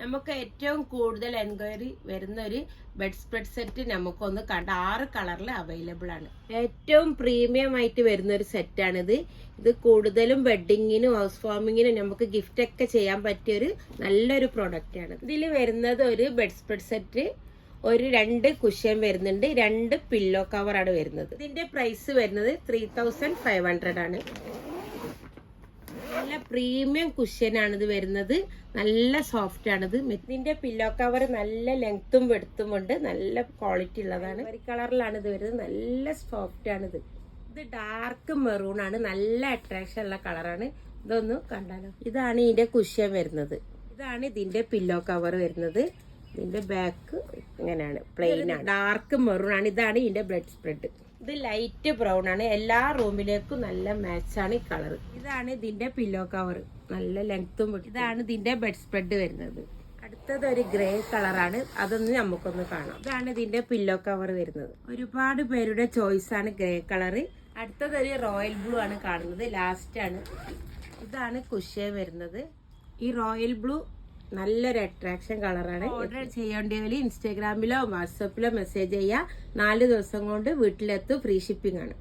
നമുക്ക് ഏറ്റവും കൂടുതൽ എൻക്വയറി വരുന്ന ഒരു ബെഡ് സ്പ്രെഡ് സെറ്റ് നമുക്കൊന്ന് കണ്ട 6 കളറിൽ അവൈലബിൾ ആണ്. ഏറ്റവും പ്രീമിയം ആയിട്ട് വരുന്ന ഒരു സെറ്റാണിത്. ഇത് കൂടുതലും വെഡിങ്ങിനും ഹൗസ് വാമിങ്ങിനും നമുക്ക് ഗിഫ്റ്റ് ഒക്കെ ചെയ്യാൻ പറ്റിയ ഒരു നല്ലൊരു പ്രൊഡക്റ്റ് ആണ്. ഇതിൽ വരുന്നത് ഒരു ബെഡ് സ്പ്രെഡ് സെറ്റ്, ഒരു 2 കുഷ്യൻ വരുന്നുണ്ട്, 2 പില്ലോ കവറാണ് വരുന്നത്. ഇതിന്റെ പ്രൈസ് വരുന്നത് 3500 ആണ്. നല്ല പ്രീമിയം കുഷ്യനാണ് ഇത് വരുന്നത്. നല്ല സോഫ്റ്റ് ആണിത്. ഇതിന്റെ പില്ലോ കവർ നല്ല ലെങ്ത്തും വെടുത്തും ഉണ്ട്. നല്ല ക്വാളിറ്റി ഉള്ളതാണ്. ഒരു കളറിലാണ് ഇത് വരുന്നത്. നല്ല സോഫ്റ്റ് ആണിത്. ഇത് ഡാർക്ക് മെറൂൺ ആണ്. നല്ല അട്രാക്ഷൻ ഉള്ള കളറാണ്. ഇതൊന്ന് കണ്ടാലോ. ഇതാണ് ഇതിന്റെ കുഷ്യൻ വരുന്നത്. ഇതാണ് ഇതിന്റെ പില്ലോ കവർ വരുന്നത്. ഇതിന്റെ ബാക്ക് ഇങ്ങനെയാണ്, പ്ലെയിൻ ആണ്. ഡാർക്ക് മെറൂൺ ആണ്. ഇതാണ് ഇതിന്റെ ബെഡ് സ്പ്രെഡ്. ഇത് ലൈറ്റ് ബ്രൗൺ ആണ്. എല്ലാ റൂമിലേക്കും നല്ല മാച്ചാണ് ഈ കളർ. ഇതാണ് ഇതിന്റെ പില്ലോ കവർ. നല്ല ലെങ്ത്തും. ഇതാണ് ഇതിന്റെ ബെഡ് സ്പ്രെഡ് വരുന്നത്. അടുത്തത് ഒരു ഗ്രേ കളറാണ്. അതൊന്ന് നമുക്കൊന്ന് കാണാം. ഇതാണ് ഇതിന്റെ പില്ലോ കവർ വരുന്നത്. ഒരുപാട് പേരുടെ ചോയ്സ് ആണ് ഗ്രേ കളർ. അടുത്തത് ഒരു റോയൽ ബ്ലൂ ആണ് കാണുന്നത്. ലാസ്റ്റ് ആണ്. ഇതാണ് കുഷ്യൻ വരുന്നത്. ഈ റോയൽ ബ്ലൂ നല്ലൊരു അട്രാക്ഷൻ കളറാണ്. ഓർഡർ ചെയ്യേണ്ടവര് ഇൻസ്റ്റാഗ്രാമിലോ വാട്സപ്പിലോ മെസ്സേജ് ചെയ്യുക. 4 ദിവസം കൊണ്ട് വീട്ടിലെത്തും. ഫ്രീ ഷിപ്പിംഗ് ആണ്.